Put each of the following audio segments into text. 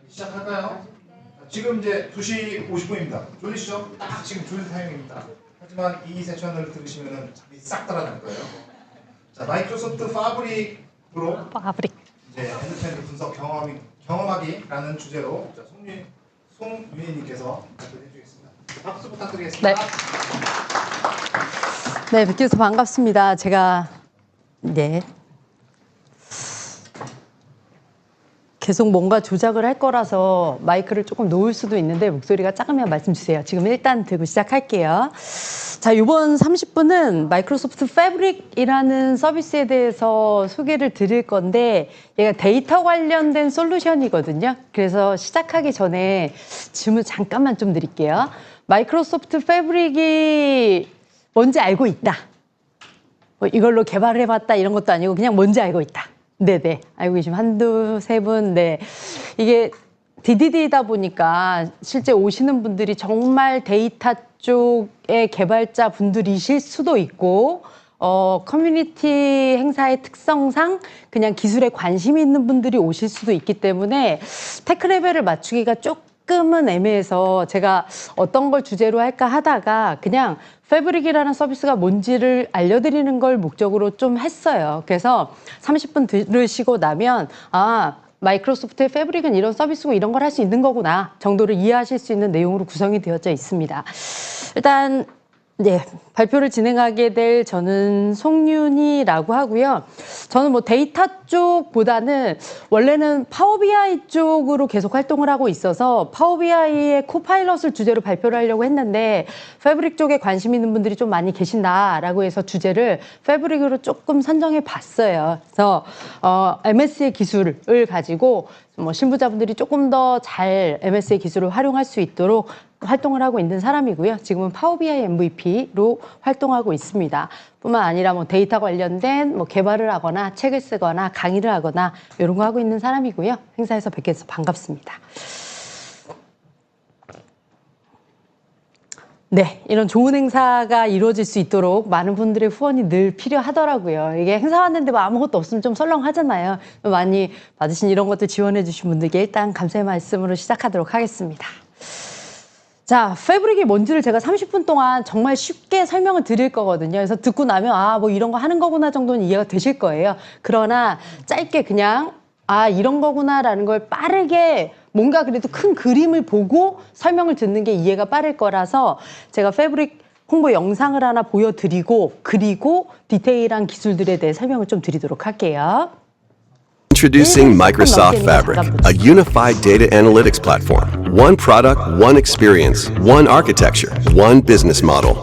시작할까요? 지금 이제 2시 50분입니다. 졸리시죠? 딱 지금 졸릴 타이밍입니다. 하지만 이 세션을 들으시면 잠이 싹 달아날 거예요. 자, 마이크로소프트 파브릭으로 이제 엔드투엔드 분석 경험하기라는 주제로 송윤희님께서 발표해 주겠습니다. 박수 부탁드리겠습니다. 네, 뵙게 돼서 반갑습니다. 제가 계속 뭔가 조작을 할 거라서 마이크를 조금 놓을 수도 있는데 목소리가 작으면 말씀 주세요. 지금 일단 들고 시작할게요. 자, 이번 30분은 마이크로소프트 패브릭이라는 서비스에 대해서 소개를 드릴 건데 얘가 데이터 관련된 솔루션이거든요. 그래서 시작하기 전에 질문 잠깐만 좀 드릴게요. 마이크로소프트 패브릭이 뭔지 알고 있다. 뭐 이걸로 개발을 해봤다 이런 것도 아니고 그냥 뭔지 알고 있다. 네네. 알고 계시면 한두 세 분. 네. 이게 DDD다 보니까 실제 오시는 분들이 정말 데이터 쪽의 개발자 분들이실 수도 있고, 커뮤니티 행사의 특성상 그냥 기술에 관심이 있는 분들이 오실 수도 있기 때문에 테크 레벨을 맞추기가 조금은 애매해서 제가 어떤 걸 주제로 할까 하다가 그냥 패브릭이라는 서비스가 뭔지를 알려드리는 걸 목적으로 좀 했어요. 그래서 30분 들으시고 나면 마이크로소프트의 패브릭은 이런 서비스고 이런 걸 할 수 있는 거구나 정도를 이해하실 수 있는 내용으로 구성이 되어져 있습니다. 일단 발표를 진행하게 될 저는 송윤희라고 하고요. 저는 뭐 데이터 쪽보다는 원래는 파워BI 쪽으로 계속 활동을 하고 있어서 파워BI의 코파일럿을 주제로 발표를 하려고 했는데 패브릭 쪽에 관심 있는 분들이 좀 많이 계신다라고 해서 주제를 패브릭으로 조금 선정해 봤어요. 그래서 MS의 기술을 가지고 뭐 신부자분들이 조금 더 잘 MS의 기술을 활용할 수 있도록 활동을 하고 있는 사람이고요. 지금은 파워BI MVP로 활동하고 있습니다. 뿐만 아니라 뭐 데이터 관련된 뭐 개발을 하거나 책을 쓰거나 강의를 하거나 이런 거 하고 있는 사람이고요. 행사에서 뵙게 돼서 반갑습니다. 네, 이런 좋은 행사가 이루어질 수 있도록 많은 분들의 후원이 늘 필요하더라고요. 이게 행사 왔는데 뭐 아무것도 없으면 좀 설렁하잖아요. 많이 받으신 이런 것들 지원해 주신 분들께 일단 감사의 말씀으로 시작하도록 하겠습니다. 자, 패브릭이 뭔지를 제가 30분 동안 정말 쉽게 설명을 드릴 거거든요. 그래서 듣고 나면 뭐 이런 거 하는 거구나 정도는 이해가 되실 거예요. 그러나 짧게 그냥 이런 거구나라는 걸 빠르게 뭔가 그래도 큰 그림을 보고 설명을 듣는 게 이해가 빠를 거라서 제가 패브릭 홍보 영상을 하나 보여드리고 그리고 디테일한 기술들에 대해 설명을 좀 드리도록 할게요. Introducing Microsoft Fabric, a unified data analytics platform. One product, one experience, one architecture, one business model.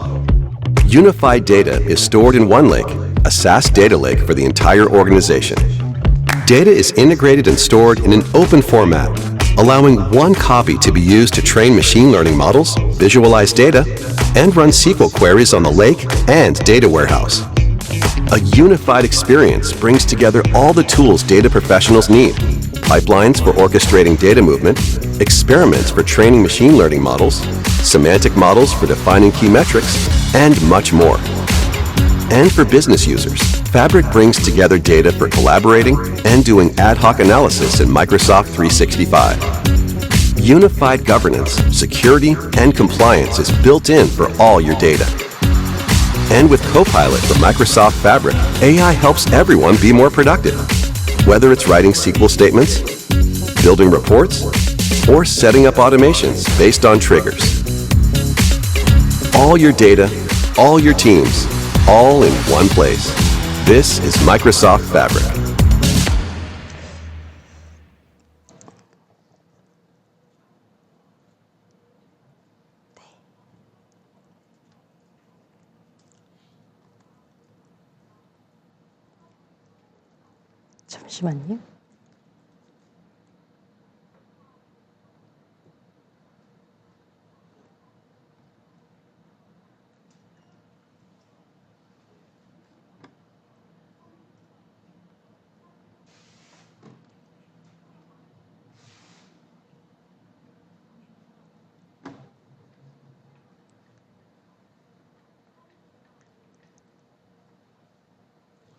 Unified data is stored in OneLake, a SaaS data lake for the entire organization. Data is integrated and stored in an open format, allowing one copy to be used to train machine learning models, visualize data, and run SQL queries on the lake and data warehouse. A unified experience brings together all the tools data professionals need: pipelines for orchestrating data movement, experiments for training machine learning models, semantic models for defining key metrics, and much more. And for business users, Fabric brings together data for collaborating and doing ad hoc analysis in Microsoft 365. Unified governance, security, and compliance is built in for all your data. And with Copilot from Microsoft Fabric, AI helps everyone be more productive. Whether it's writing SQL statements, building reports, or setting up automations based on triggers. All your data, all your teams, all in one place. This is Microsoft Fabric. 잠시만요.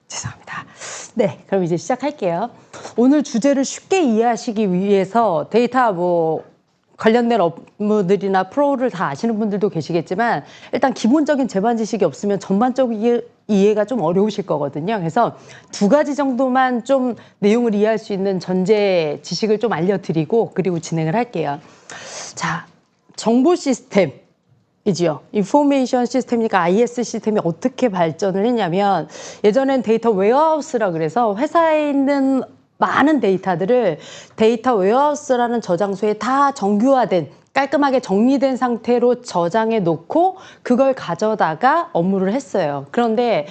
죄송합니다. 네, 그럼 이제 시작할게요. 오늘 주제를 쉽게 이해하시기 위해서 데이터 관련된 업무들이나 프로를 다 아시는 분들도 계시겠지만 일단 기본적인 재반 지식이 없으면 전반적인 이해가 좀 어려우실 거거든요. 그래서 두 가지 정도만 좀 내용을 이해할 수 있는 전제 지식을 좀 알려드리고 그리고 진행을 할게요. 자, 정보 시스템이지요. 인포메이션 시스템이니까 IS 시스템이 어떻게 발전을 했냐면 예전엔 데이터 웨어하우스라 그래서 회사에 있는 많은 데이터들을 데이터 웨어하우스라는 저장소에 다 정규화된 깔끔하게 정리된 상태로 저장해 놓고 그걸 가져다가 업무를 했어요. 그런데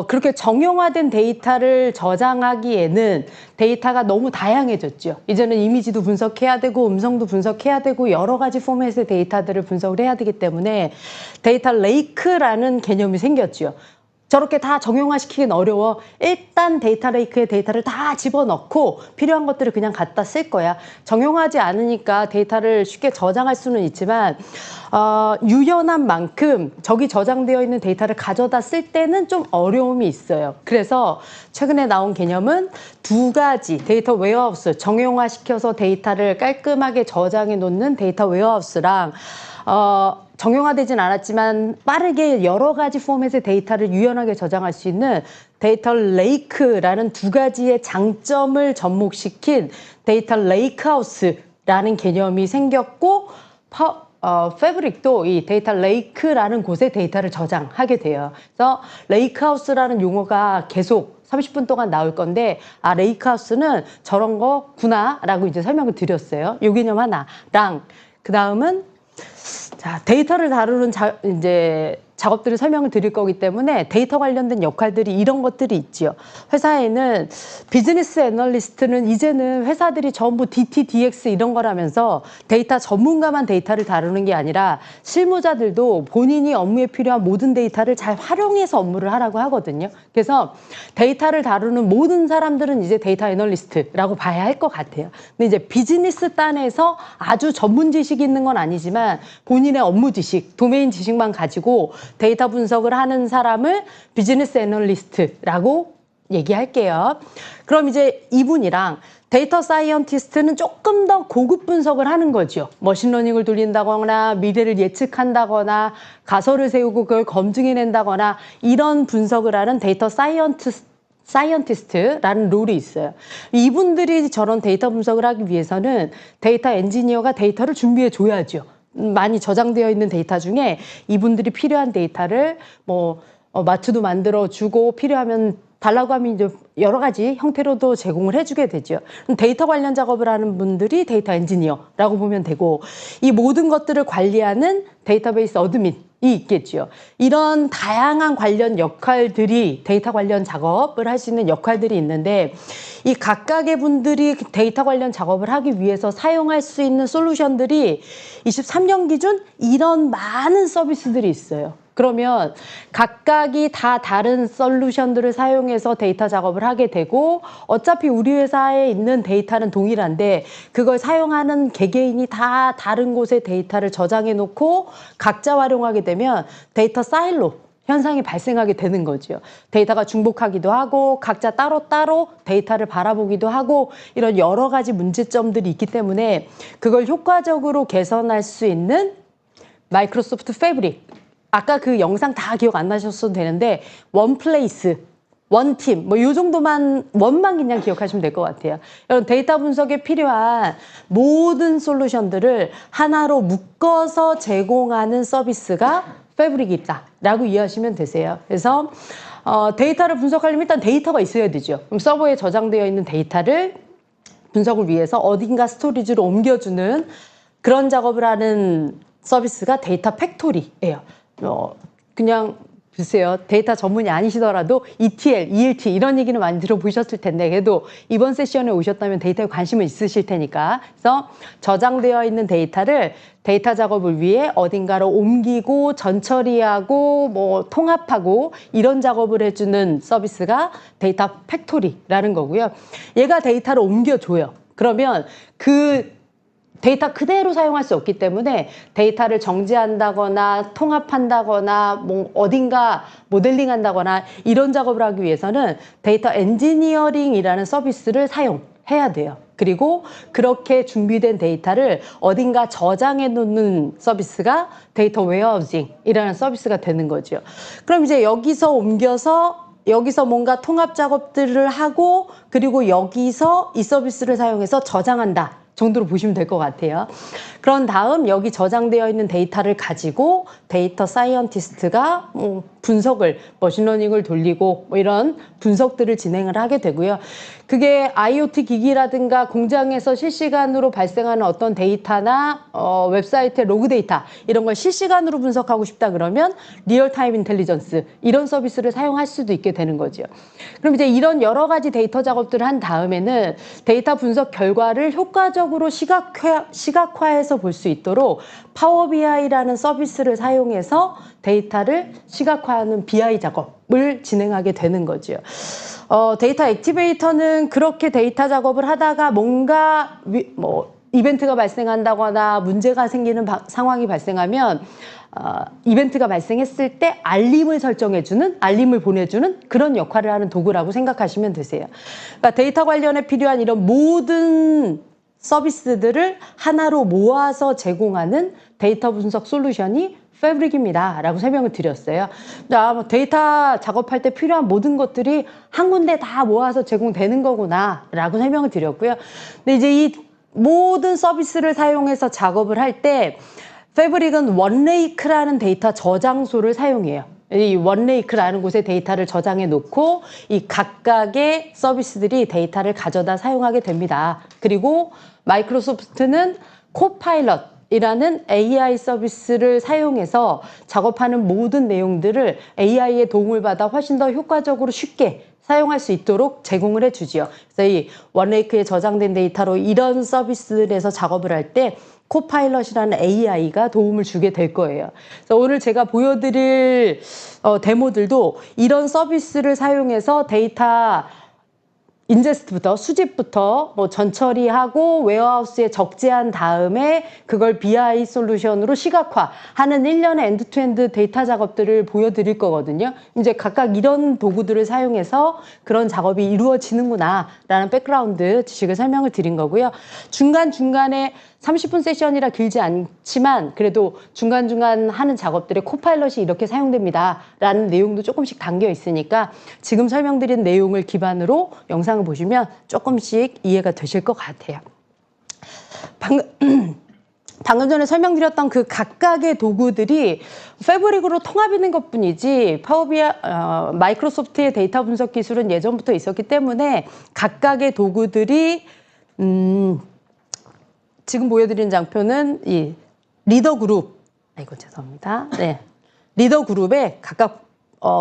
그렇게 정형화된 데이터를 저장하기에는 데이터가 너무 다양해졌죠. 이제는 이미지도 분석해야 되고 음성도 분석해야 되고 여러 가지 포맷의 데이터들을 분석을 해야 되기 때문에 데이터 레이크라는 개념이 생겼죠. 저렇게 다 정형화시키긴 어려워. 일단 데이터 레이크에 데이터를 다 집어넣고 필요한 것들을 그냥 갖다 쓸 거야. 정형화하지 않으니까 데이터를 쉽게 저장할 수는 있지만 유연한 만큼 저기 저장되어 있는 데이터를 가져다 쓸 때는 좀 어려움이 있어요. 그래서 최근에 나온 개념은 두 가지 데이터 웨어하우스, 정형화시켜서 데이터를 깔끔하게 저장해 놓는 데이터 웨어하우스랑 정형화되진 않았지만 빠르게 여러 가지 포맷의 데이터를 유연하게 저장할 수 있는 데이터 레이크라는 두 가지의 장점을 접목시킨 데이터 레이크하우스라는 개념이 생겼고 패브릭도 이 데이터 레이크라는 곳에 데이터를 저장하게 돼요. 그래서 레이크하우스라는 용어가 계속 30분 동안 나올 건데 레이크하우스는 저런 거구나라고 이제 설명을 드렸어요. 요 개념 하나랑 그 다음은 자, 데이터를 다루는 이제 작업들을 설명을 드릴 거기 때문에 데이터 관련된 역할들이 이런 것들이 있지요. 회사에는 비즈니스 애널리스트는 이제는 회사들이 전부 DT, DX 이런 거라면서 데이터 전문가만 데이터를 다루는 게 아니라 실무자들도 본인이 업무에 필요한 모든 데이터를 잘 활용해서 업무를 하라고 하거든요. 그래서 데이터를 다루는 모든 사람들은 이제 데이터 애널리스트라고 봐야 할 것 같아요. 근데 이제 비즈니스 단에서 아주 전문 지식이 있는 건 아니지만 본인의 업무 지식, 도메인 지식만 가지고 데이터 분석을 하는 사람을 비즈니스 애널리스트라고 얘기할게요. 그럼 이제 이분이랑 데이터 사이언티스트는 조금 더 고급 분석을 하는 거죠. 머신러닝을 돌린다거나 미래를 예측한다거나 가설을 세우고 그걸 검증해낸다거나 이런 분석을 하는 데이터 사이언티스트라는 롤이 있어요. 이분들이 저런 데이터 분석을 하기 위해서는 데이터 엔지니어가 데이터를 준비해 줘야죠. 많이 저장되어 있는 데이터 중에 이분들이 필요한 데이터를 마트도 만들어주고 필요하면 달라고 하면 이제 여러 가지 형태로도 제공을 해주게 되죠. 데이터 관련 작업을 하는 분들이 데이터 엔지니어라고 보면 되고 이 모든 것들을 관리하는 데이터베이스 어드민이 있겠죠. 이런 다양한 관련 역할들이 데이터 관련 작업을 할 수 있는 역할들이 있는데 이 각각의 분들이 데이터 관련 작업을 하기 위해서 사용할 수 있는 솔루션들이 23년 기준 이런 많은 서비스들이 있어요. 그러면 각각이 다 다른 솔루션들을 사용해서 데이터 작업을 하게 되고 어차피 우리 회사에 있는 데이터는 동일한데 그걸 사용하는 개개인이 다 다른 곳에 데이터를 저장해 놓고 각자 활용하게 되면 데이터 사일로 현상이 발생하게 되는 거죠. 데이터가 중복하기도 하고 각자 따로따로 데이터를 바라보기도 하고 이런 여러 가지 문제점들이 있기 때문에 그걸 효과적으로 개선할 수 있는 마이크로소프트 패브릭 아까 그 영상 다 기억 안 나셨어도 되는데 원 플레이스, 원 팀, 요 정도만 원만 그냥 기억하시면 될 것 같아요. 여러분 데이터 분석에 필요한 모든 솔루션들을 하나로 묶어서 제공하는 서비스가 패브릭이다라고 이해하시면 되세요. 그래서 데이터를 분석하려면 일단 데이터가 있어야 되죠. 그럼 서버에 저장되어 있는 데이터를 분석을 위해서 어딘가 스토리지로 옮겨주는 그런 작업을 하는 서비스가 데이터 팩토리예요. 그냥 글쎄요. 데이터 전문이 아니시더라도 ETL, ELT 이런 얘기는 많이 들어보셨을 텐데 그래도 이번 세션에 오셨다면 데이터에 관심은 있으실 테니까 그래서 저장되어 있는 데이터를 데이터 작업을 위해 어딘가로 옮기고 전처리하고 통합하고 이런 작업을 해주는 서비스가 데이터 팩토리라는 거고요. 얘가 데이터를 옮겨줘요. 그러면 그 데이터 그대로 사용할 수 없기 때문에 데이터를 정지한다거나 통합한다거나 뭐 어딘가 모델링한다거나 이런 작업을 하기 위해서는 데이터 엔지니어링이라는 서비스를 사용해야 돼요. 그리고 그렇게 준비된 데이터를 어딘가 저장해 놓는 서비스가 데이터 웨어하우징이라는 서비스가 되는 거죠. 그럼 이제 여기서 옮겨서 여기서 뭔가 통합 작업들을 하고 그리고 여기서 이 서비스를 사용해서 저장한다 정도로 보시면 될 것 같아요. 그런 다음 여기 저장되어 있는 데이터를 가지고 데이터 사이언티스트가 분석을 머신러닝을 돌리고 뭐 이런 분석들을 진행을 하게 되고요. 그게 IoT 기기라든가 공장에서 실시간으로 발생하는 어떤 데이터나 웹사이트의 로그 데이터 이런 걸 실시간으로 분석하고 싶다 그러면 리얼타임 인텔리전스 이런 서비스를 사용할 수도 있게 되는 거죠. 그럼 이제 이런 여러 가지 데이터 작업들을 한 다음에는 데이터 분석 결과를 효과적으로 시각화해서 볼 수 있도록 파워 BI라는 서비스를 사용해서 데이터를 시각화하는 BI 작업을 진행하게 되는 거죠. 데이터 액티베이터는 그렇게 데이터 작업을 하다가 뭔가 이벤트가 발생한다거나 문제가 생기는 상황이 발생하면 이벤트가 발생했을 때 알림을 설정해주는, 알림을 보내주는 그런 역할을 하는 도구라고 생각하시면 되세요. 그러니까 데이터 관련에 필요한 이런 모든 서비스들을 하나로 모아서 제공하는 데이터 분석 솔루션이 패브릭입니다 라고 설명을 드렸어요. 데이터 작업할 때 필요한 모든 것들이 한 군데 다 모아서 제공되는 거구나 라고 설명을 드렸고요. 근데 이제 이 모든 서비스를 사용해서 작업을 할 때 패브릭은 원레이크라는 데이터 저장소를 사용해요. 이 원레이크라는 곳에 데이터를 저장해 놓고 이 각각의 서비스들이 데이터를 가져다 사용하게 됩니다. 그리고 마이크로소프트는 코파일럿이라는 AI 서비스를 사용해서 작업하는 모든 내용들을 AI의 도움을 받아 훨씬 더 효과적으로 쉽게 사용할 수 있도록 제공을 해주지요. 그래서 이 원레이크에 저장된 데이터로 이런 서비스에서 작업을 할 때 코파일럿이라는 AI가 도움을 주게 될 거예요. 그래서 오늘 제가 보여드릴 데모들도 이런 서비스를 사용해서 데이터 인제스트부터 수집부터 뭐 전처리하고 웨어하우스에 적재한 다음에 그걸 BI 솔루션으로 시각화하는 일련의 엔드투엔드 데이터 작업들을 보여드릴 거거든요. 이제 각각 이런 도구들을 사용해서 그런 작업이 이루어지는구나 라는 백그라운드 지식을 설명을 드린 거고요. 중간중간에 30분 세션이라 길지 않지만 그래도 중간중간 하는 작업들에 코파일럿이 이렇게 사용됩니다 라는 내용도 조금씩 담겨 있으니까 지금 설명드린 내용을 기반으로 영상을 보시면 조금씩 이해가 되실 것 같아요. 방금 전에 설명드렸던 그 각각의 도구들이 패브릭으로 통합있는 것뿐이지 마이크로소프트의 데이터 분석 기술은 예전부터 있었기 때문에 각각의 도구들이 지금 보여드리는 장표는 이 리더 그룹, 죄송합니다. 네. 리더 그룹에 각각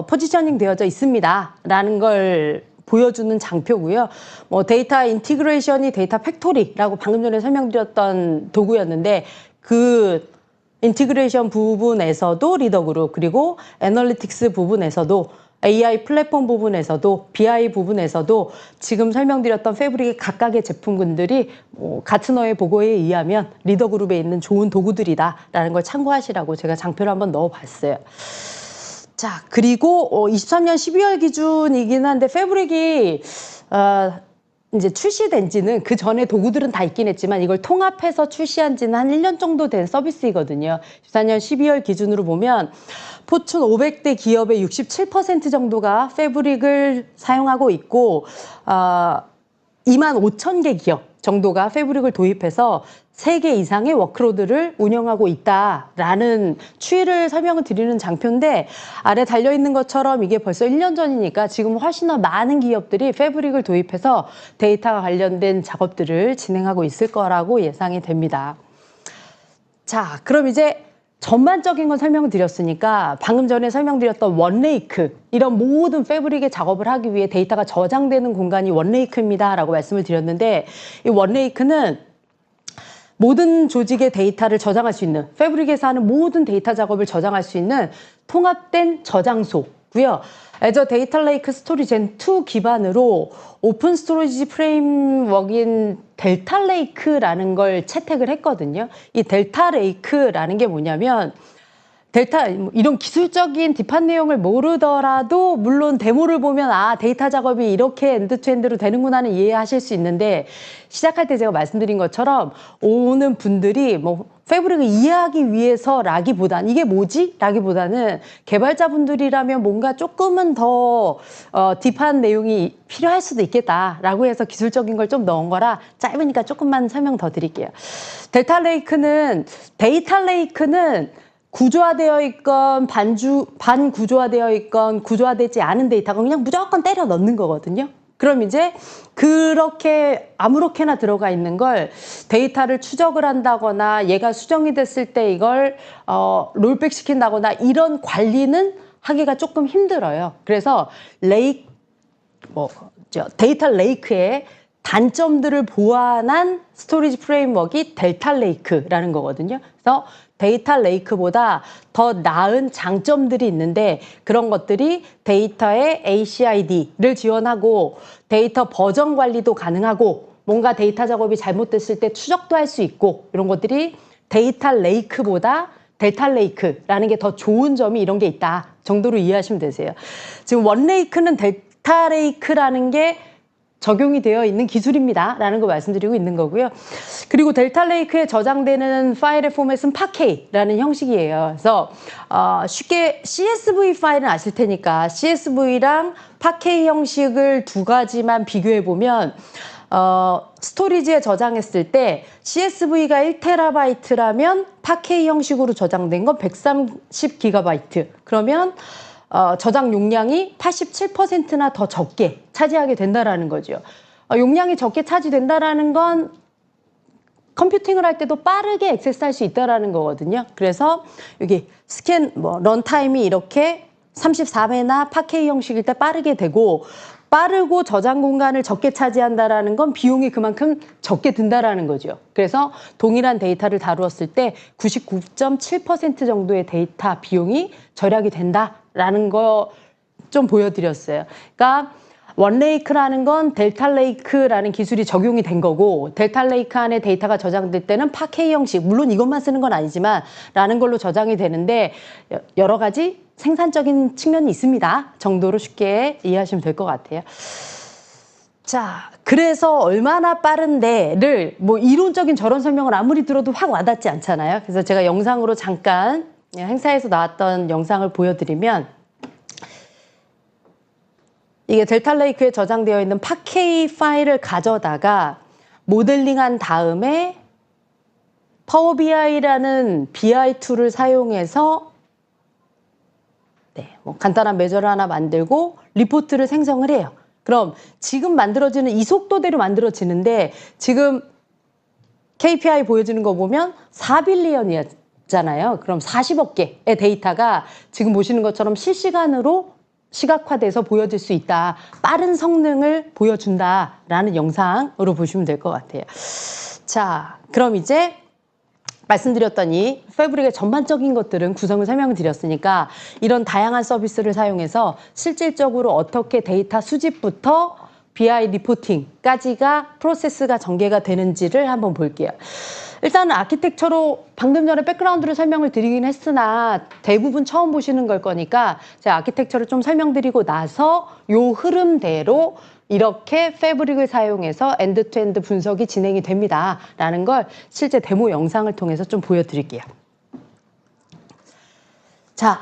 포지셔닝 되어져 있습니다. 라는 걸 보여주는 장표고요. 뭐 데이터 인티그레이션이 데이터 팩토리라고 방금 전에 설명드렸던 도구였는데 그 인티그레이션 부분에서도 리더 그룹 그리고 애널리틱스 부분에서도 AI 플랫폼 부분에서도 BI 부분에서도 지금 설명드렸던 패브릭의 각각의 제품군들이 가트너의 보고에 의하면 리더 그룹에 있는 좋은 도구들이다라는 걸 참고하시라고 제가 장표를 한번 넣어봤어요. 자, 그리고 23년 12월 기준이긴 한데 패브릭이 이제 출시된 지는 그 전에 도구들은 다 있긴 했지만 이걸 통합해서 출시한 지는 한 1년 정도 된 서비스이거든요. 24년 12월 기준으로 보면 포춘 500대 기업의 67% 정도가 패브릭을 사용하고 있고 25,000개 기업 정도가 패브릭을 도입해서 3개 이상의 워크로드를 운영하고 있다라는 추이를 설명을 드리는 장표인데 아래 달려있는 것처럼 이게 벌써 1년 전이니까 지금 훨씬 더 많은 기업들이 패브릭을 도입해서 데이터와 관련된 작업들을 진행하고 있을 거라고 예상이 됩니다. 자, 그럼 이제 전반적인 건 설명을 드렸으니까 방금 전에 설명드렸던 원레이크 이런 모든 패브릭의 작업을 하기 위해 데이터가 저장되는 공간이 원레이크입니다 라고 말씀을 드렸는데 이 원레이크는 모든 조직의 데이터를 저장할 수 있는 패브릭에서 하는 모든 데이터 작업을 저장할 수 있는 통합된 저장소고요. 애저 데이터 레이크 스토리 젠2 기반으로 오픈 스토리지 프레임워크인 델타 레이크라는 걸 채택을 했거든요. 이 델타 레이크라는 게 뭐냐면 이런 기술적인 딥한 내용을 모르더라도 물론 데모를 보면 데이터 작업이 이렇게 엔드투엔드로 되는구나는 이해하실 수 있는데 시작할 때 제가 말씀드린 것처럼 오는 분들이 패브릭을 이해하기 위해서라기보다는 이게 뭐지? 라기보다는 개발자분들이라면 뭔가 조금은 더 딥한 내용이 필요할 수도 있겠다라고 해서 기술적인 걸 좀 넣은 거라 짧으니까 조금만 설명 더 드릴게요. 데이터 레이크는 구조화되어 있건 반구조화되어 있건 구조화되지 않은 데이터가 그냥 무조건 때려 넣는 거거든요. 그럼 이제 그렇게 아무렇게나 들어가 있는 걸 데이터를 추적을 한다거나 얘가 수정이 됐을 때 이걸 롤백 시킨다거나 이런 관리는 하기가 조금 힘들어요. 그래서 데이터 레이크의 단점들을 보완한 스토리지 프레임워크가 델타 레이크라는 거거든요. 그래서 데이터 레이크보다 더 나은 장점들이 있는데 그런 것들이 데이터의 ACID를 지원하고 데이터 버전 관리도 가능하고 뭔가 데이터 작업이 잘못됐을 때 추적도 할 수 있고 이런 것들이 데이터 레이크보다 델타 레이크라는 게 더 좋은 점이 이런 게 있다 정도로 이해하시면 되세요. 지금 원레이크는 델타 레이크라는 게 적용이 되어 있는 기술입니다. 라는 거 말씀드리고 있는 거고요. 그리고 델타 레이크에 저장되는 파일의 포맷은 파케이라는 형식이에요. 그래서 쉽게 CSV 파일은 아실 테니까 CSV랑 파케이 형식을 두 가지만 비교해 보면 스토리지에 저장했을 때 CSV가 1TB라면 파케이 형식으로 저장된 건 130GB. 그러면 저장 용량이 87%나 더 적게 차지하게 된다라는 거죠. 용량이 적게 차지된다라는 건 컴퓨팅을 할 때도 빠르게 액세스할 수 있다라는 거거든요. 그래서 여기 런타임이 이렇게 34배나 파케이 형식일 때 빠르게 되고 빠르고 저장 공간을 적게 차지한다라는 건 비용이 그만큼 적게 든다라는 거죠. 그래서 동일한 데이터를 다루었을 때 99.7% 정도의 데이터 비용이 절약이 된다라는 거 좀 보여드렸어요. 그러니까 원레이크라는 건 델타 레이크라는 기술이 적용이 된 거고 델타 레이크 안에 데이터가 저장될 때는 파케이 형식, 물론 이것만 쓰는 건 아니지만 라는 걸로 저장이 되는데 여러 가지 생산적인 측면이 있습니다. 정도로 쉽게 이해하시면 될 것 같아요. 자, 그래서 얼마나 빠른데를 이론적인 저런 설명을 아무리 들어도 확 와닿지 않잖아요. 그래서 제가 영상으로 잠깐 행사에서 나왔던 영상을 보여드리면 이게 델타 레이크에 저장되어 있는 파케이 파일을 가져다가 모델링한 다음에 파워 BI라는 BI 툴을 사용해서 간단한 매저를 하나 만들고 리포트를 생성을 해요. 그럼 지금 만들어지는 이 속도대로 만들어지는데 지금 KPI 보여주는 거 보면 4빌리언이었잖아요. 그럼 40억 개의 데이터가 지금 보시는 것처럼 실시간으로 시각화돼서 보여질 수 있다. 빠른 성능을 보여준다라는 영상으로 보시면 될 것 같아요. 자, 그럼 이제 말씀드렸던 이 패브릭의 전반적인 것들은 구성을 설명을 드렸으니까 이런 다양한 서비스를 사용해서 실질적으로 어떻게 데이터 수집부터 BI 리포팅까지가 프로세스가 전개가 되는지를 한번 볼게요. 일단은 아키텍처로 방금 전에 백그라운드를 설명을 드리긴 했으나 대부분 처음 보시는 걸 거니까 제가 아키텍처를 좀 설명드리고 나서 요 흐름대로 이렇게 패브릭을 사용해서 엔드투엔드 분석이 진행이 됩니다. 라는 걸 실제 데모 영상을 통해서 좀 보여드릴게요. 자,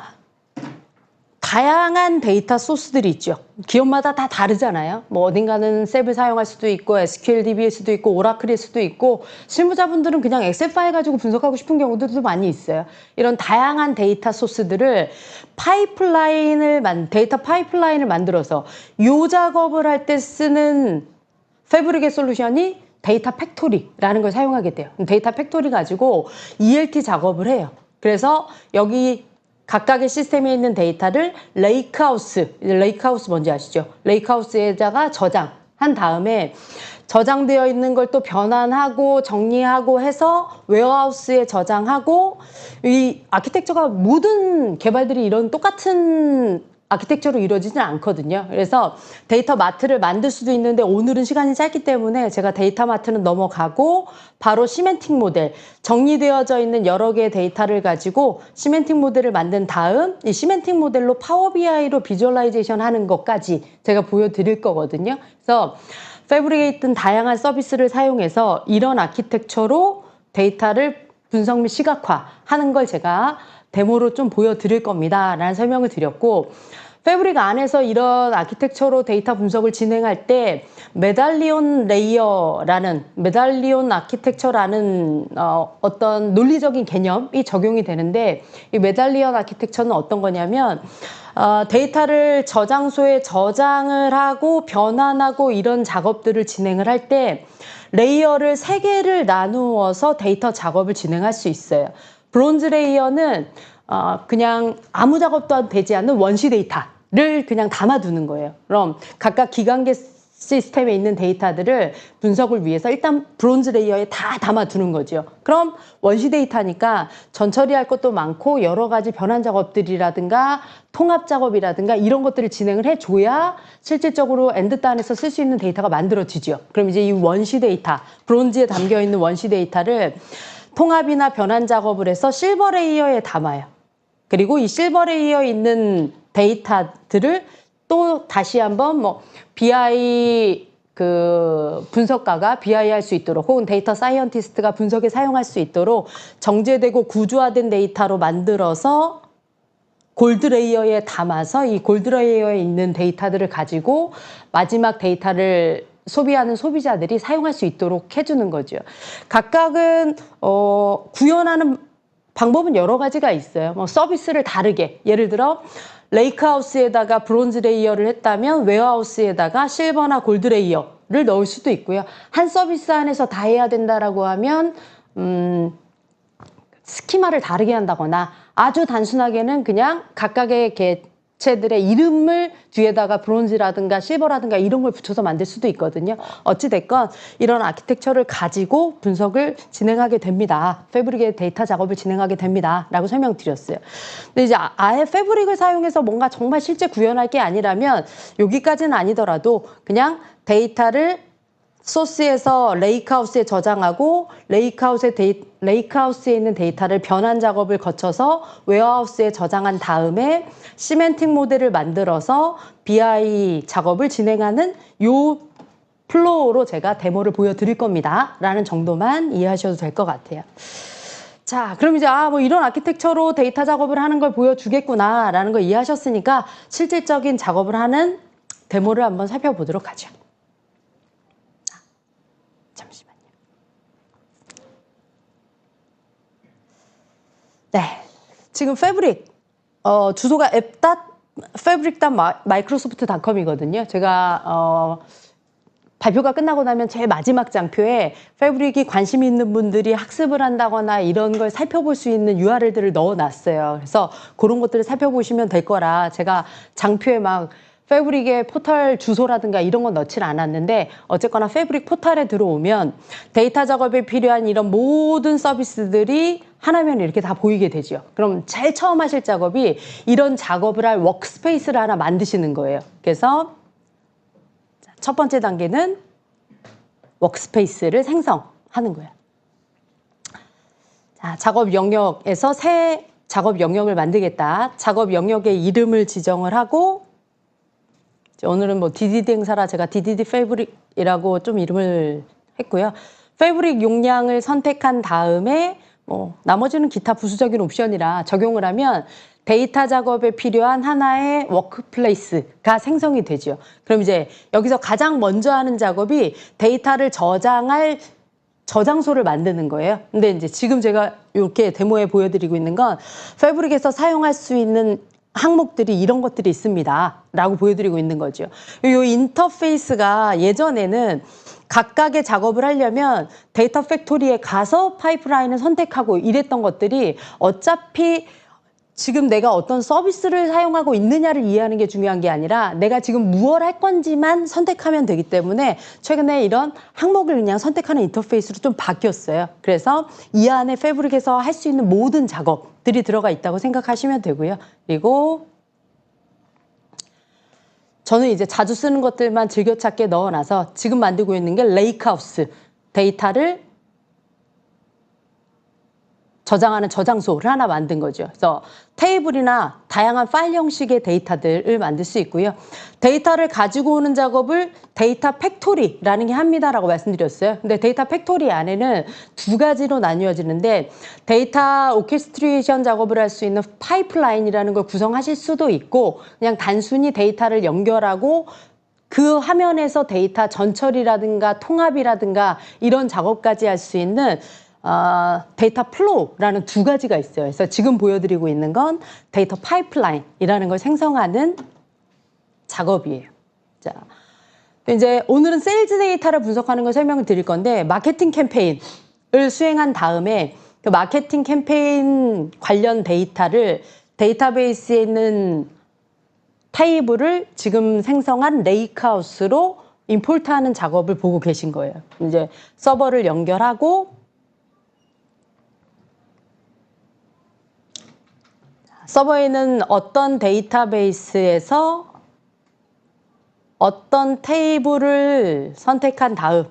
다양한 데이터 소스들이 있죠. 기업마다 다 다르잖아요. 어딘가는 셉을 사용할 수도 있고 SQLDB일 수도 있고 오라클일 수도 있고 실무자분들은 그냥 엑셀 파일 가지고 분석하고 싶은 경우들도 많이 있어요. 이런 다양한 데이터 소스들을 데이터 파이프라인을 만들어서 요 작업을 할 때 쓰는 패브릭의 솔루션이 데이터 팩토리라는 걸 사용하게 돼요. 데이터 팩토리 가지고 ELT 작업을 해요. 그래서 여기 각각의 시스템에 있는 데이터를 레이크하우스 뭔지 아시죠? 레이크하우스에다가 저장한 다음에 저장되어 있는 걸 또 변환하고 정리하고 해서 웨어하우스에 저장하고 이 아키텍처가 모든 개발들이 이런 똑같은 아키텍처로 이루어지지는 않거든요. 그래서 데이터 마트를 만들 수도 있는데 오늘은 시간이 짧기 때문에 제가 데이터 마트는 넘어가고 바로 시멘틱 모델, 정리되어져 있는 여러 개의 데이터를 가지고 시멘틱 모델을 만든 다음 이 시멘틱 모델로 파워 BI로 비주얼라이제이션 하는 것까지 제가 보여드릴 거거든요. 그래서 패브릭에 있던 다양한 서비스를 사용해서 이런 아키텍처로 데이터를 분석 및 시각화하는 걸 제가 데모로 좀 보여드릴 겁니다. 라는 설명을 드렸고 패브릭 안에서 이런 아키텍처로 데이터 분석을 진행할 때 메달리온 레이어라는 메달리온 아키텍처라는 어떤 논리적인 개념이 적용이 되는데 이 메달리온 아키텍처는 어떤 거냐면 데이터를 저장소에 저장을 하고 변환하고 이런 작업들을 진행을 할 때 레이어를 3개를 나누어서 데이터 작업을 진행할 수 있어요. 브론즈 레이어는 그냥 아무 작업도 되지 않는 원시 데이터를 그냥 담아두는 거예요. 그럼 각각 기관계 시스템에 있는 데이터들을 분석을 위해서 일단 브론즈 레이어에 다 담아두는 거죠. 그럼 원시 데이터니까 전처리할 것도 많고 여러 가지 변환 작업들이라든가 통합 작업이라든가 이런 것들을 진행을 해줘야 실질적으로 엔드단에서 쓸 수 있는 데이터가 만들어지죠. 그럼 이제 이 원시 데이터, 브론즈에 담겨있는 원시 데이터를 통합이나 변환 작업을 해서 실버 레이어에 담아요. 그리고 이 실버 레이어에 있는 데이터들을 또 다시 한번 뭐 BI 분석가가 BI 할 수 있도록 혹은 데이터 사이언티스트가 분석에 사용할 수 있도록 정제되고 구조화된 데이터로 만들어서 골드 레이어에 담아서 이 골드 레이어에 있는 데이터들을 가지고 마지막 데이터를 소비하는 소비자들이 사용할 수 있도록 해주는 거죠. 각각은 구현하는 방법은 여러 가지가 있어요. 뭐 서비스를 다르게 예를 들어 레이크하우스에다가 브론즈 레이어를 했다면 웨어하우스에다가 실버나 골드 레이어를 넣을 수도 있고요. 한 서비스 안에서 다 해야 된다라고 하면 스키마를 다르게 한다거나 아주 단순하게는 그냥 각각의 개체들의 이름을 뒤에다가 브론즈라든가 실버라든가 이런 걸 붙여서 만들 수도 있거든요. 어찌됐건 이런 아키텍처를 가지고 분석을 진행하게 됩니다. 패브릭의 데이터 작업을 진행하게 됩니다. 라고 설명드렸어요. 근데 이제 아예 패브릭을 사용해서 뭔가 정말 실제 구현할 게 아니라면 여기까지는 아니더라도 그냥 데이터를 소스에서 레이크하우스에 저장하고 레이크하우스에 있는 데이터를 변환 작업을 거쳐서 웨어하우스에 저장한 다음에 시멘틱 모델을 만들어서 BI 작업을 진행하는 요 플로우로 제가 데모를 보여드릴 겁니다. 라는 정도만 이해하셔도 될 것 같아요. 자, 그럼 이제 뭐 이런 아키텍처로 데이터 작업을 하는 걸 보여주겠구나 라는 걸 이해하셨으니까 실질적인 작업을 하는 데모를 한번 살펴보도록 하죠. 잠시만요. 네, 지금 패브릭 주소가 app.fabric.microsoft.com이거든요. 제가 발표가 끝나고 나면 제일 마지막 장표에 패브릭이 관심 있는 분들이 학습을 한다거나 이런 걸 살펴볼 수 있는 URL들을 넣어놨어요. 그래서 그런 것들을 살펴보시면 될 거라 제가 장표에 막 패브릭의 포털 주소라든가 이런 건 넣질 않았는데 어쨌거나 패브릭 포털에 들어오면 데이터 작업에 필요한 이런 모든 서비스들이 하나면 이렇게 다 보이게 되죠. 그럼 제일 처음 하실 작업이 이런 작업을 할 워크스페이스를 하나 만드시는 거예요. 그래서 첫 번째 단계는 워크스페이스를 생성하는 거예요. 자, 작업 영역에서 새 작업 영역을 만들겠다. 작업 영역의 이름을 지정을 하고 오늘은 뭐 DDD 행사라 제가 DDD 패브릭이라고 좀 이름을 했고요. 패브릭 용량을 선택한 다음에 나머지는 기타 부수적인 옵션이라 적용을 하면 데이터 작업에 필요한 하나의 워크플레이스가 생성이 되죠. 그럼 이제 여기서 가장 먼저 하는 작업이 데이터를 저장할 저장소를 만드는 거예요. 근데 이제 지금 제가 이렇게 데모에 보여드리고 있는 건 패브릭에서 사용할 수 있는 항목들이 이런 것들이 있습니다. 라고 보여드리고 있는 거죠. 이 인터페이스가 예전에는 각각의 작업을 하려면 데이터 팩토리에 가서 파이프라인을 선택하고 이랬던 것들이 어차피 지금 내가 어떤 서비스를 사용하고 있느냐를 이해하는 게 중요한 게 아니라 내가 지금 무엇을 할 건지만 선택하면 되기 때문에 최근에 이런 항목을 그냥 선택하는 인터페이스로 좀 바뀌었어요. 그래서 이 안에 패브릭에서 할 수 있는 모든 작업들이 들어가 있다고 생각하시면 되고요. 그리고 저는 이제 자주 쓰는 것들만 즐겨찾기에 넣어놔서 지금 만들고 있는 게 레이크하우스, 데이터를 저장하는 저장소를 하나 만든 거죠. 그래서 테이블이나 다양한 파일 형식의 데이터들을 만들 수 있고요. 데이터를 가지고 오는 작업을 데이터 팩토리라는 게 합니다라고 말씀드렸어요. 근데 데이터 팩토리 안에는 두 가지로 나뉘어지는데 데이터 오케스트레이션 작업을 할 수 있는 파이프라인이라는 걸 구성하실 수도 있고 그냥 단순히 데이터를 연결하고 그 화면에서 데이터 전처리라든가 통합이라든가 이런 작업까지 할 수 있는 데이터 플로우라는 두 가지가 있어요. 그래서 지금 보여드리고 있는 건 데이터 파이프라인이라는 걸 생성하는 작업이에요. 자, 이제 오늘은 세일즈 데이터를 분석하는 걸 설명을 드릴 건데 마케팅 캠페인을 수행한 다음에 그 마케팅 캠페인 관련 데이터를 데이터베이스에 있는 테이블을 지금 생성한 레이크하우스로 임포트하는 작업을 보고 계신 거예요. 이제 서버를 연결하고 서버에 있는 어떤 데이터베이스에서 어떤 테이블을 선택한 다음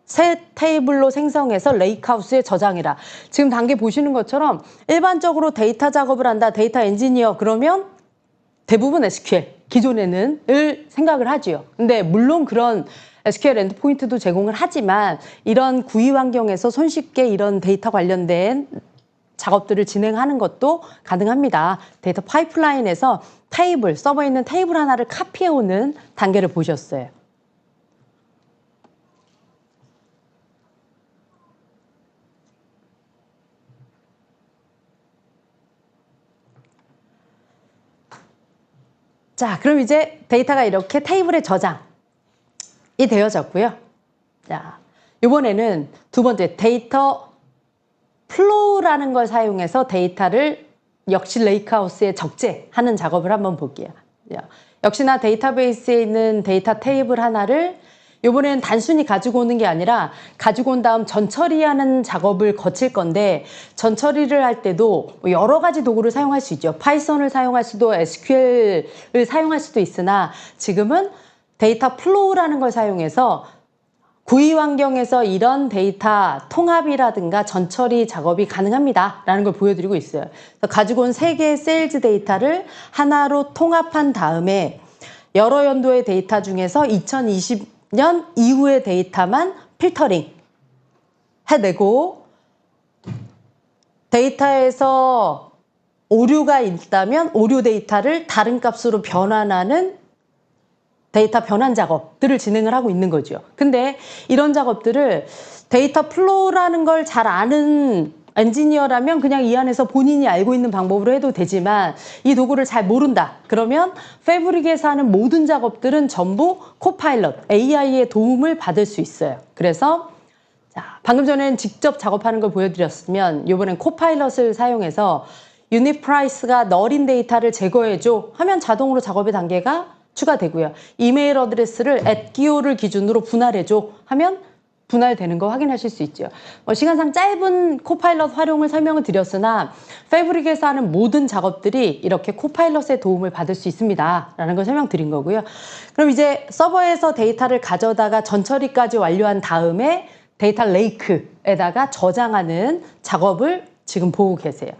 새 테이블로 생성해서 레이크하우스에 저장해라. 지금 단계 보시는 것처럼 일반적으로 데이터 작업을 한다. 데이터 엔지니어 그러면 대부분 SQL 기존에는 생각을 하지요. 근데 물론 그런 SQL 엔드포인트도 제공을 하지만 이런 구이 환경에서 손쉽게 이런 데이터 관련된 작업들을 진행하는 것도 가능합니다. 데이터 파이프라인에서 테이블, 서버에 있는 테이블 하나를 카피해오는 단계를 보셨어요. 자, 그럼 이제 데이터가 이렇게 테이블에 저장이 되어졌고요. 자, 이번에는 두 번째 데이터 플로우라는 걸 사용해서 데이터를 역시 레이크하우스에 적재하는 작업을 한번 볼게요. 자, 역시나 데이터베이스에 있는 데이터 테이블 하나를 이번에는 단순히 가지고 오는 게 아니라 가지고 온 다음 전처리하는 작업을 거칠 건데 전처리를 할 때도 여러 가지 도구를 사용할 수 있죠. 파이썬을 사용할 수도 SQL을 사용할 수도 있으나 지금은 데이터 플로우라는 걸 사용해서 구이 환경에서 이런 데이터 통합이라든가 전처리 작업이 가능합니다. 라는 걸 보여드리고 있어요. 가지고 온 3개의 세일즈 데이터를 하나로 통합한 다음에 여러 연도의 데이터 중에서 2020년 이후의 데이터만 필터링 해내고 데이터에서 오류가 있다면 오류 데이터를 다른 값으로 변환하는 데이터 변환 작업들을 진행을 하고 있는 거죠. 근데 이런 작업들을 데이터 플로우라는 걸 잘 아는 엔지니어라면 그냥 이 안에서 본인이 알고 있는 방법으로 해도 되지만 이 도구를 잘 모른다. 그러면 패브릭에서 하는 모든 작업들은 전부 코파일럿, AI의 도움을 받을 수 있어요. 그래서 자, 방금 전에는 직접 작업하는 걸 보여드렸으면 이번엔 코파일럿을 사용해서 유닛 프라이스가 널인 데이터를 제거해줘 하면 자동으로 작업의 단계가 추가되고요. 이메일 어드레스를 @기호를 기준으로 분할해줘 하면 분할되는 거 확인하실 수 있죠. 시간상 짧은 코파일럿 활용을 설명을 드렸으나 패브릭에서 하는 모든 작업들이 이렇게 코파일럿의 도움을 받을 수 있습니다. 라는 걸 설명드린 거고요. 그럼 이제 서버에서 데이터를 가져다가 전처리까지 완료한 다음에 데이터 레이크에다가 저장하는 작업을 지금 보고 계세요.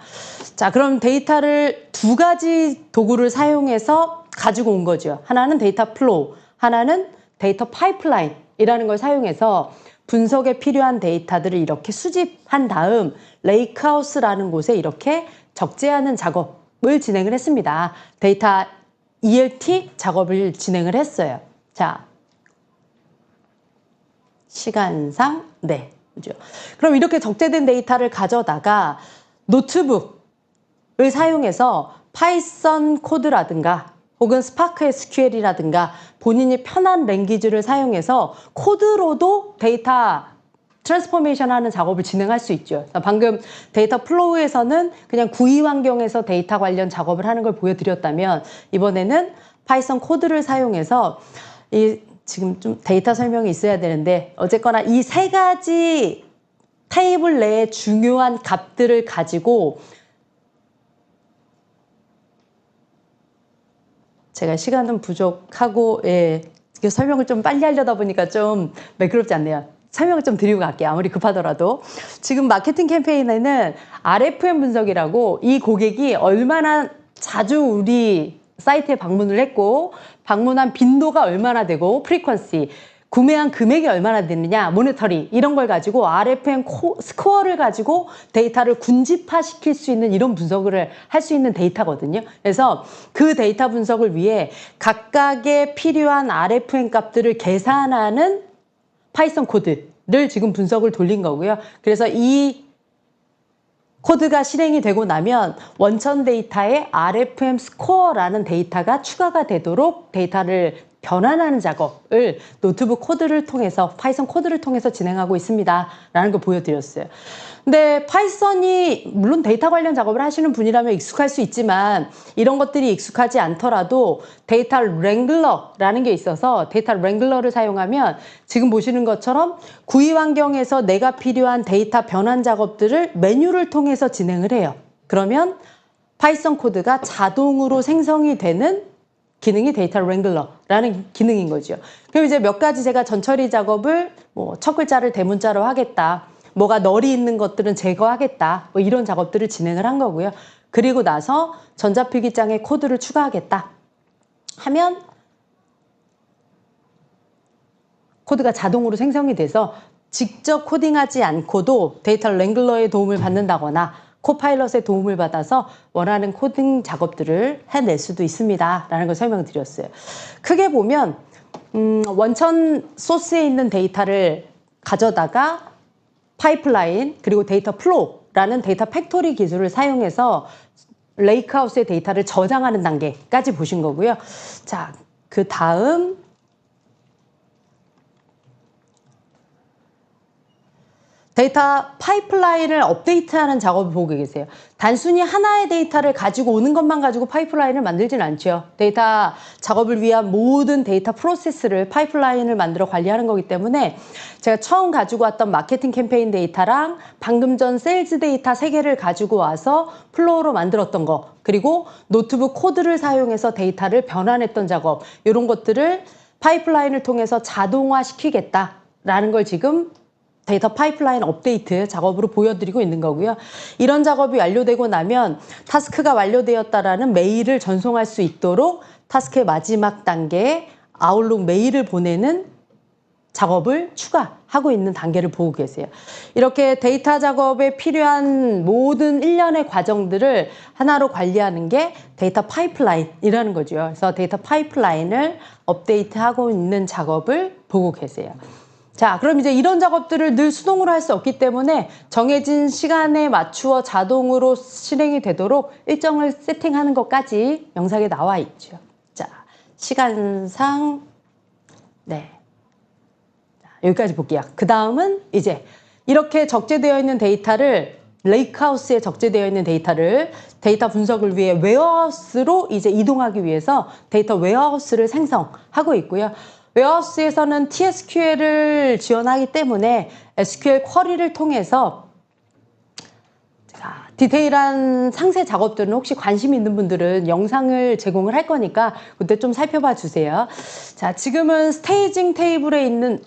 자, 그럼 데이터를 두 가지 도구를 사용해서 가지고 온 거죠. 하나는 데이터 플로우, 하나는 데이터 파이프라인이라는 걸 사용해서 분석에 필요한 데이터들을 이렇게 수집한 다음 레이크하우스라는 곳에 이렇게 적재하는 작업을 진행을 했습니다. 데이터 ELT 작업을 진행을 했어요. 자, 시간상 네. 그죠? 그럼 이렇게 적재된 데이터를 가져다가 노트북을 사용해서 파이썬 코드라든가 혹은 스파크 SQL이라든가 본인이 편한 랭귀지를 사용해서 코드로도 데이터 트랜스포메이션 하는 작업을 진행할 수 있죠. 방금 데이터 플로우에서는 그냥 구이 환경에서 데이터 관련 작업을 하는 걸 보여드렸다면 이번에는 파이썬 코드를 사용해서 지금 좀 데이터 설명이 있어야 되는데 어쨌거나 이 3가지 테이블 내에 중요한 값들을 가지고 제가 시간은 부족하고 설명을 좀 빨리 하려다 보니까 좀 매끄럽지 않네요. 설명을 좀 드리고 갈게요. 아무리 급하더라도. 지금 마케팅 캠페인에는 RFM 분석이라고 이 고객이 얼마나 자주 우리 사이트에 방문을 했고 방문한 빈도가 얼마나 되고 프리퀀시, 구매한 금액이 얼마나 되느냐, 모니터리 이런 걸 가지고 RFM 스코어를 가지고 데이터를 군집화시킬 수 있는 이런 분석을 할 수 있는 데이터거든요. 그래서 그 데이터 분석을 위해 각각의 필요한 RFM 값들을 계산하는 파이썬 코드를 지금 분석을 돌린 거고요. 그래서 이 코드가 실행이 되고 나면 원천 데이터에 RFM 스코어라는 데이터가 추가가 되도록 데이터를 변환하는 작업을 노트북 코드를 통해서 파이썬 코드를 통해서 진행하고 있습니다. 라는 걸 보여드렸어요. 근데 파이썬이 물론 데이터 관련 작업을 하시는 분이라면 익숙할 수 있지만 이런 것들이 익숙하지 않더라도 데이터 랭글러라는 게 있어서 데이터 랭글러를 사용하면 지금 보시는 것처럼 구이 환경에서 내가 필요한 데이터 변환 작업들을 메뉴를 통해서 진행을 해요. 그러면 파이썬 코드가 자동으로 생성이 되는 기능이 데이터 랭글러라는 기능인 거죠. 그럼 이제 몇 가지 제가 전처리 작업을 첫 글자를 대문자로 하겠다. 뭐가 널이 있는 것들은 제거하겠다. 이런 작업들을 진행을 한 거고요. 그리고 나서 전자필기장에 코드를 추가하겠다 하면 코드가 자동으로 생성이 돼서 직접 코딩하지 않고도 데이터 랭글러의 도움을 받는다거나 코파일럿의 도움을 받아서 원하는 코딩 작업들을 해낼 수도 있습니다. 라는 걸 설명드렸어요. 크게 보면 원천 소스에 있는 데이터를 가져다가 파이프라인 그리고 데이터 플로우라는 데이터 팩토리 기술을 사용해서 레이크하우스의 데이터를 저장하는 단계까지 보신 거고요. 자, 그 다음 데이터 파이프라인을 업데이트하는 작업을 보고 계세요. 단순히 하나의 데이터를 가지고 오는 것만 가지고 파이프라인을 만들지는 않죠. 데이터 작업을 위한 모든 데이터 프로세스를 파이프라인을 만들어 관리하는 거기 때문에 제가 처음 가지고 왔던 마케팅 캠페인 데이터랑 방금 전 세일즈 데이터 3개를 가지고 와서 플로우로 만들었던 거 그리고 노트북 코드를 사용해서 데이터를 변환했던 작업 이런 것들을 파이프라인을 통해서 자동화시키겠다라는 걸 지금 데이터 파이프라인 업데이트 작업으로 보여드리고 있는 거고요. 이런 작업이 완료되고 나면 타스크가 완료되었다라는 메일을 전송할 수 있도록 타스크의 마지막 단계에 아웃룩 메일을 보내는 작업을 추가하고 있는 단계를 보고 계세요. 이렇게 데이터 작업에 필요한 모든 일련의 과정들을 하나로 관리하는 게 데이터 파이프라인이라는 거죠. 그래서 데이터 파이프라인을 업데이트하고 있는 작업을 보고 계세요. 자, 그럼 이제 이런 작업들을 늘 수동으로 할 수 없기 때문에 정해진 시간에 맞추어 자동으로 실행이 되도록 일정을 세팅하는 것까지 영상에 나와 있죠. 자, 시간상 네. 자, 여기까지 볼게요. 그 다음은 이제 이렇게 적재되어 있는 데이터를 레이크하우스에 적재되어 있는 데이터를 데이터 분석을 위해 웨어하우스로 이제 이동하기 위해서 데이터 웨어하우스를 생성하고 있고요. 웨어하우스에서는 TSQL을 지원하기 때문에 SQL 쿼리를 통해서 디테일한 상세 작업들은 혹시 관심 있는 분들은 영상을 제공을 할 거니까 그때 좀 살펴봐 주세요. 자, 지금은 스테이징 테이블에 있는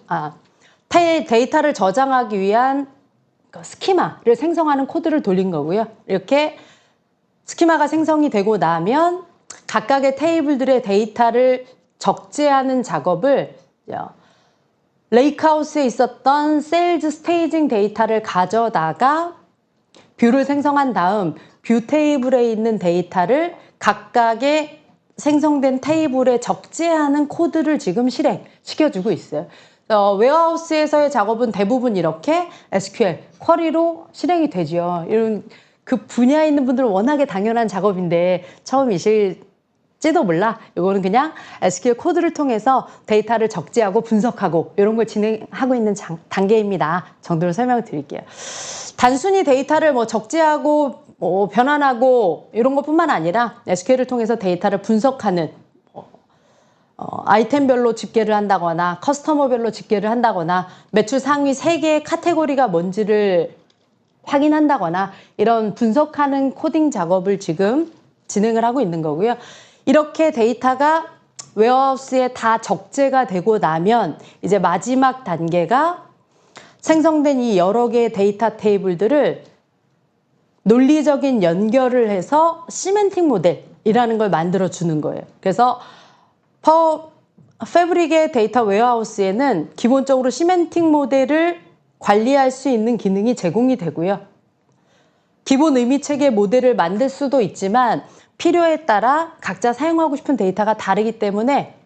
데이터를 저장하기 위한 스키마를 생성하는 코드를 돌린 거고요. 이렇게 스키마가 생성이 되고 나면 각각의 테이블들의 데이터를 적재하는 작업을 레이크하우스에 있었던 세일즈 스테이징 데이터를 가져다가 뷰를 생성한 다음 뷰 테이블에 있는 데이터를 각각의 생성된 테이블에 적재하는 코드를 지금 실행시켜주고 있어요. 웨어하우스에서의 작업은 대부분 이렇게 SQL 쿼리로 실행이 되죠. 이런 그 분야에 있는 분들은 워낙에 당연한 작업인데 처음이실지도 몰라. 이거는 그냥 SQL 코드를 통해서 데이터를 적재하고 분석하고 이런 걸 진행하고 있는 단계입니다. 정도로 설명을 드릴게요. 단순히 데이터를 적재하고 변환하고 이런 것뿐만 아니라 SQL을 통해서 데이터를 분석하는 아이템별로 집계를 한다거나 커스터머별로 집계를 한다거나 매출 상위 3개의 카테고리가 뭔지를 확인한다거나 이런 분석하는 코딩 작업을 지금 진행을 하고 있는 거고요. 이렇게 데이터가 웨어하우스에 다 적재가 되고 나면 이제 마지막 단계가 생성된 이 여러 개의 데이터 테이블들을 논리적인 연결을 해서 시멘틱 모델이라는 걸 만들어 주는 거예요. 그래서 패브릭의 데이터 웨어하우스에는 기본적으로 시멘틱 모델을 관리할 수 있는 기능이 제공이 되고요. 기본 의미 체계 모델을 만들 수도 있지만 필요에 따라 각자 사용하고 싶은 데이터가 다르기 때문에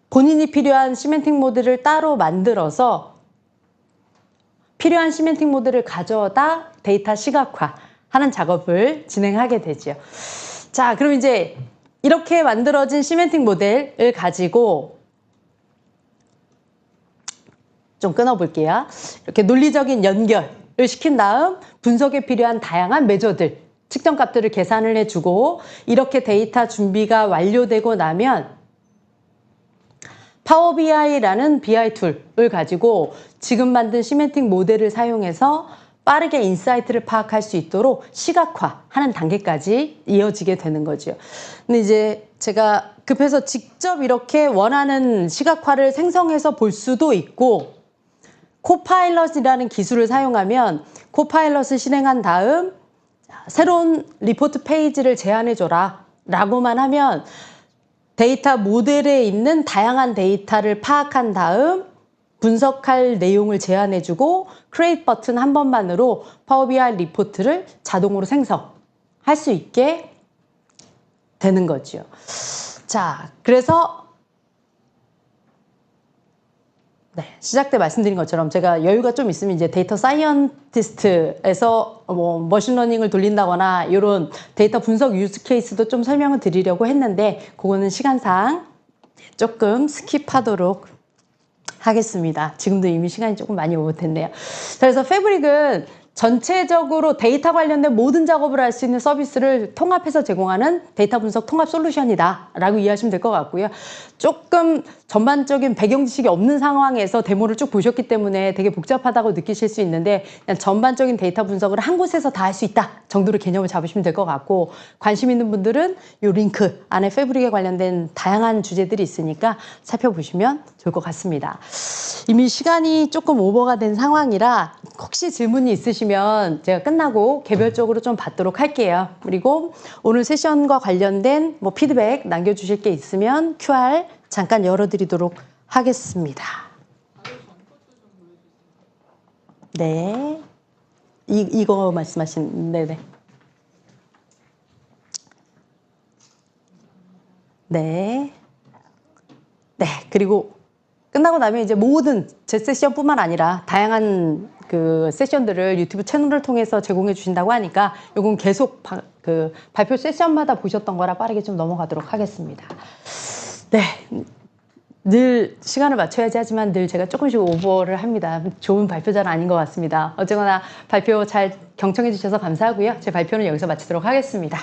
본인이 필요한 시멘틱 모델을 따로 만들어서 필요한 시멘틱 모델을 가져다 데이터 시각화하는 작업을 진행하게 되죠. 자, 그럼 이제 이렇게 만들어진 시멘틱 모델을 가지고 좀 끊어볼게요. 이렇게 논리적인 연결을 시킨 다음 분석에 필요한 다양한 매저들, 측정값들을 계산을 해주고 이렇게 데이터 준비가 완료되고 나면 파워 BI라는 BI 툴을 가지고 지금 만든 시멘틱 모델을 사용해서 빠르게 인사이트를 파악할 수 있도록 시각화하는 단계까지 이어지게 되는 거죠. 근데 이제 제가 급해서 직접 이렇게 원하는 시각화를 생성해서 볼 수도 있고 코파일럿이라는 기술을 사용하면 코파일럿을 실행한 다음 새로운 리포트 페이지를 제안해줘라 라고만 하면 데이터 모델에 있는 다양한 데이터를 파악한 다음 분석할 내용을 제안해주고 크리에이트 버튼 한 번만으로 파워 BI 리포트를 자동으로 생성할 수 있게 되는 거죠. 자, 그래서 네, 시작 때 말씀드린 것처럼 제가 여유가 좀 있으면 이제 데이터 사이언티스트에서 머신러닝을 돌린다거나 이런 데이터 분석 유즈 케이스도 좀 설명을 드리려고 했는데 그거는 시간상 조금 스킵하도록 하겠습니다. 지금도 이미 시간이 조금 많이 오버됐네요. 그래서 패브릭은 전체적으로 데이터 관련된 모든 작업을 할 수 있는 서비스를 통합해서 제공하는 데이터 분석 통합 솔루션이다 라고 이해하시면 될 것 같고요. 조금 전반적인 배경 지식이 없는 상황에서 데모를 쭉 보셨기 때문에 되게 복잡하다고 느끼실 수 있는데 그냥 전반적인 데이터 분석을 한 곳에서 다 할 수 있다 정도로 개념을 잡으시면 될 것 같고 관심 있는 분들은 이 링크 안에 패브릭에 관련된 다양한 주제들이 있으니까 살펴보시면 좋을 것 같습니다. 이미 시간이 조금 오버가 된 상황이라 혹시 질문이 있으시면 제가 끝나고 개별적으로 좀 받도록 할게요. 그리고 오늘 세션과 관련된 피드백 남겨주실 게 있으면 QR 잠깐 열어드리도록 하겠습니다. 네. 이거 말씀하신, 네네. 네. 네. 그리고 끝나고 나면 이제 모든 제 세션뿐만 아니라 다양한 그 세션들을 유튜브 채널을 통해서 제공해 주신다고 하니까 요건 계속 발표 세션마다 보셨던 거라 빠르게 좀 넘어가도록 하겠습니다. 네. 늘 시간을 맞춰야지 하지만 늘 제가 조금씩 오버를 합니다. 좋은 발표자는 아닌 것 같습니다. 어쨌거나 발표 잘 경청해 주셔서 감사하고요. 제 발표는 여기서 마치도록 하겠습니다.